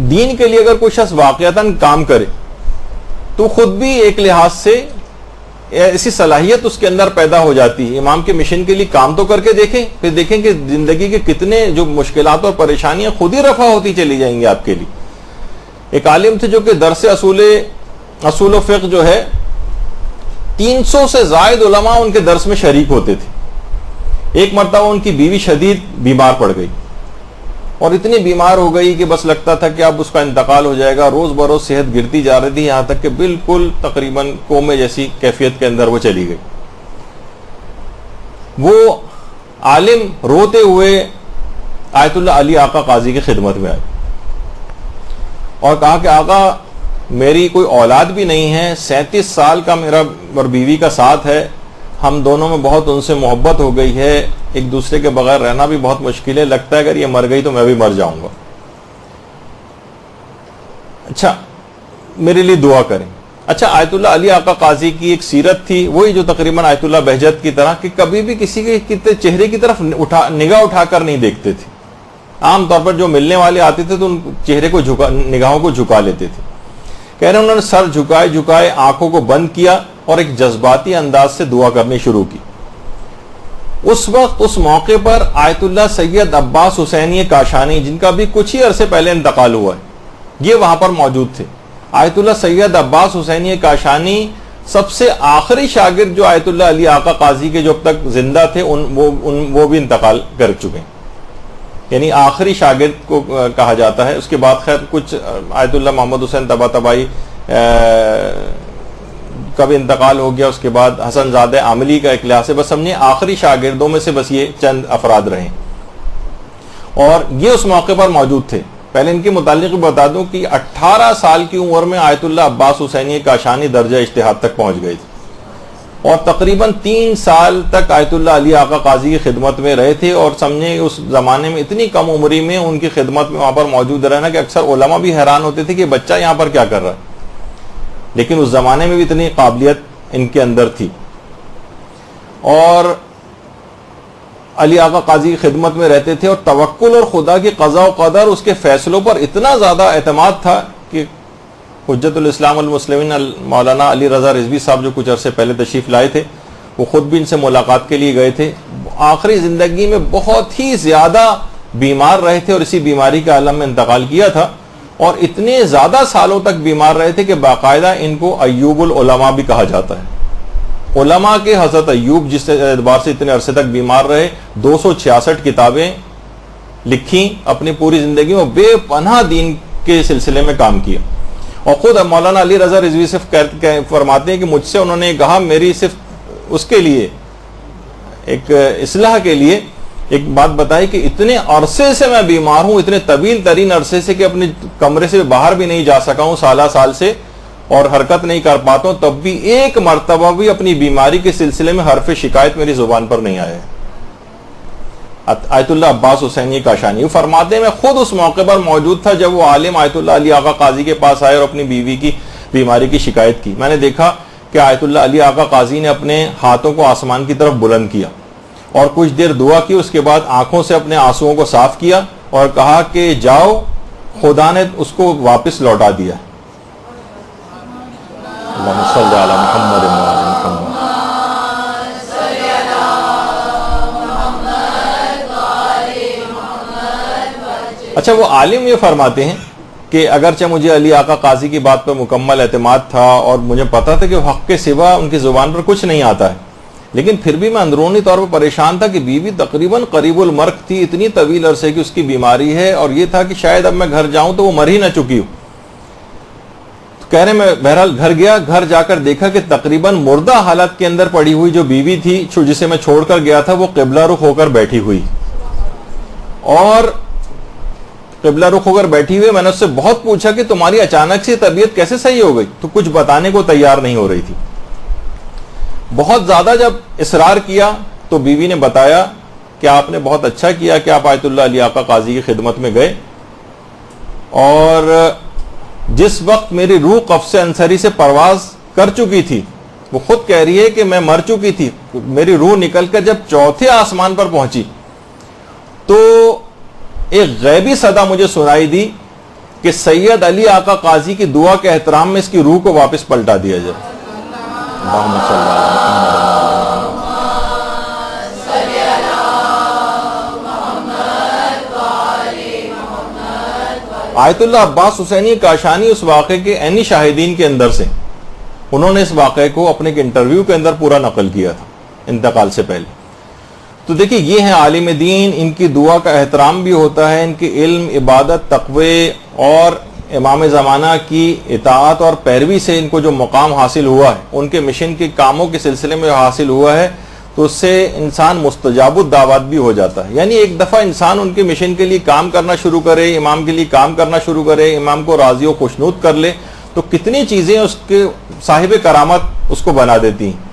دین کے لیے اگر کوئی شخص واقعتاً کام کرے تو خود بھی ایک لحاظ سے ایسی صلاحیت اس کے اندر پیدا ہو جاتی ہے. امام کے مشن کے لیے کام تو کر کے دیکھیں, پھر دیکھیں کہ زندگی کے کتنے جو مشکلات اور پریشانیاں خود ہی رفع ہوتی چلی جائیں گی آپ کے لیے. ایک عالم تھے جو کہ درس اصول و فقہ جو ہے 300 سے زائد علماء ان کے درس میں شریک ہوتے تھے. ایک مرتبہ ان کی بیوی شدید بیمار پڑ گئی اور اتنی بیمار ہو گئی کہ بس لگتا تھا کہ اب اس کا انتقال ہو جائے گا. روز بروز صحت گرتی جا رہی تھی, یہاں تک کہ بالکل تقریباً کومے جیسی کیفیت کے اندر وہ چلی گئی. وہ عالم روتے ہوئے آیت اللہ علی آقا قاضی کی خدمت میں آئے اور کہا کہ آقا میری کوئی اولاد بھی نہیں ہے, 37 سال کا میرا اور بیوی کا ساتھ ہے, ہم دونوں میں بہت ان سے محبت ہو گئی ہے, ایک دوسرے کے بغیر رہنا بھی بہت مشکل ہے, لگتا ہے اگر یہ مر گئی تو میں بھی مر جاؤں گا. اچھا میرے لیے دعا کریں. اچھا آیت اللہ علی آقا قاضی کی ایک سیرت تھی, وہی جو تقریباً آیت اللہ بہجت کی طرح, کہ کبھی بھی کسی کے چہرے کی طرف نگاہ اٹھا کر نہیں دیکھتے تھے. عام طور پر جو ملنے والے آتے تھے تو ان چہرے کو نگاہوں کو جھکا لیتے تھے. کہہ رہے انہوں نے سر جھکائے آنکھوں کو بند کیا اور ایک جذباتی انداز سے دعا کرنی شروع کی. اس وقت اس موقع پر آیت اللہ سید عباس حسینی کاشانی, جن کا بھی کچھ ہی عرصے پہلے انتقال ہوا ہے, یہ وہاں پر موجود تھے. آیت اللہ سید عباس حسینی کاشانی سب سے آخری شاگرد جو آیت اللہ علی آقا قاضی کے جو اب تک زندہ تھے وہ بھی انتقال کر چکے ہیں, یعنی آخری شاگرد کو کہا جاتا ہے. اس کے بعد خیر کچھ آیت اللہ محمد حسین طباطبائی کا بھی انتقال ہو گیا, اس کے بعد حسن زادہ عاملی کا ایک لحاظ سے بس سمجھیں آخری شاگردوں میں سے بس یہ چند افراد رہے اور یہ اس موقع پر موجود تھے. پہلے ان کے متعلق بتا دوں کہ 18 سال کی عمر میں آیت اللہ عباس حسینی کاشانی درجہ اجتہاد تک پہنچ گئے تھے اور تقریباً 3 سال تک آیت اللہ علی آقا قاضی کی خدمت میں رہے تھے. اور سمجھیں اس زمانے میں اتنی کم عمری میں ان کی خدمت میں وہاں پر موجود رہنا کہ اکثر علماء بھی حیران ہوتے تھے کہ بچہ یہاں پر کیا کر رہا ہے, لیکن اس زمانے میں بھی اتنی قابلیت ان کے اندر تھی. اور علی آقا قاضی کی خدمت میں رہتے تھے اور توکل اور خدا کی قضاء و قدر, اس کے فیصلوں پر اتنا زیادہ اعتماد تھا کہ حجت الاسلام المسلمین مولانا علی رضا رضوی صاحب جو کچھ عرصے پہلے تشریف لائے تھے, وہ خود بھی ان سے ملاقات کے لیے گئے تھے. آخری زندگی میں بہت ہی زیادہ بیمار رہے تھے اور اسی بیماری کے عالم میں انتقال کیا تھا, اور اتنے زیادہ سالوں تک بیمار رہے تھے کہ باقاعدہ ان کو ایوب العلماء بھی کہا جاتا ہے. علماء کے حضرت ایوب جس اعتبار سے اتنے عرصے تک بیمار رہے, 266 کتابیں لکھی, اپنی پوری زندگی میں بے پناہ دین کے سلسلے میں کام کیا. اور خود مولانا علی رضا رضوی صرف فرماتے ہیں کہ مجھ سے انہوں نے کہا, میری صرف اس کے لیے ایک اصلاح کے لیے ایک بات بتائی کہ اتنے عرصے سے میں بیمار ہوں, اتنے طویل ترین عرصے سے کہ اپنے کمرے سے باہر بھی نہیں جا سکا ہوں سال سے, اور حرکت نہیں کر پاتا ہوں, تب بھی ایک مرتبہ بھی اپنی بیماری کے سلسلے میں حرف شکایت میری زبان پر نہیں آیا ہے. آیت اللہ عباس حسینی کاشانی فرماتے ہیں میں خود اس موقع پر موجود تھا جب وہ عالم آیت اللہ علی آقا قاضی کے پاس آئے اور اپنی بیوی کی بیماری کی شکایت کی. میں نے دیکھا کہ آیت اللہ علی آقا قاضی نے اپنے ہاتھوں کو آسمان کی طرف بلند کیا اور کچھ دیر دعا کی, اس کے بعد آنکھوں سے اپنے آنسوؤں کو صاف کیا اور کہا کہ جاؤ, خدا نے اس کو واپس لوٹا دیا. اللہم صلی علی محمد و علی محمد. اچھا وہ عالم یہ فرماتے ہیں کہ اگرچہ مجھے علی آقا قاضی کی بات پر مکمل اعتماد تھا اور مجھے پتا تھا کہ حق کے سوا ان کی زبان پر کچھ نہیں آتا ہے, لیکن پھر بھی میں اندرونی طور پر پریشان تھا کہ بیوی تقریباً قریب المرگ تھی, اتنی طویل عرصے کی اس کی بیماری ہے, اور یہ تھا کہ شاید اب میں گھر جاؤں تو وہ مر ہی نہ چکی ہوں. کہہ رہے میں بہرحال گھر گیا, گھر جا کر دیکھا کہ تقریباً مردہ حالت کے اندر پڑی ہوئی جو بیوی تھی جسے میں چھوڑ کر گیا تھا, وہ قبلہ رخ ہو کر بیٹھی ہوئی, اور قبلہ رخ ہو کر بیٹھی ہوئی. میں نے اس سے بہت پوچھا کہ تمہاری اچانک سے طبیعت کیسے صحیح ہو گئی, تو کچھ بتانے کو تیار نہیں ہو رہی تھی. بہت زیادہ جب اصرار کیا تو بیوی نے بتایا کہ آپ نے بہت اچھا کیا کہ آپ آیت اللہ علی آقا قاضی کی خدمت میں گئے, اور جس وقت میری روح قفص انصری سے پرواز کر چکی تھی, وہ خود کہہ رہی ہے کہ میں مر چکی تھی, میری روح نکل کر جب 4تھے آسمان پر پہنچی تو ایک غیبی صدا مجھے سنائی دی کہ سید علی آقا قاضی کی دعا کے احترام میں اس کی روح کو واپس پلٹا دیا جائے. اللہم صلی آیت اللہ عباس حسینی کاشانی اس واقعے کے عینی شاہدین کے اندر سے. انہوں نے اس واقعے کو اپنے انٹرویو کے اندر پورا نقل کیا تھا انتقال سے پہلے. تو دیکھیں یہ ہیں عالم دین، ان کی دعا کا احترام بھی ہوتا ہے، ان کی علم، عبادت، تقوی اور امام زمانہ کی اطاعت اور پیروی سے ان کو جو مقام حاصل ہوا ہے، ان کے مشن کے کاموں کے سلسلے میں حاصل ہوا ہے، تو اس سے انسان مستجاب الدعوات بھی ہو جاتا ہے. یعنی ایک دفعہ انسان ان کے مشن کے لیے کام کرنا شروع کرے، امام کے لیے کام کرنا شروع کرے، امام کو راضی و خوشنود کر لے، تو کتنی چیزیں اس کے صاحب کرامت اس کو بنا دیتی ہیں.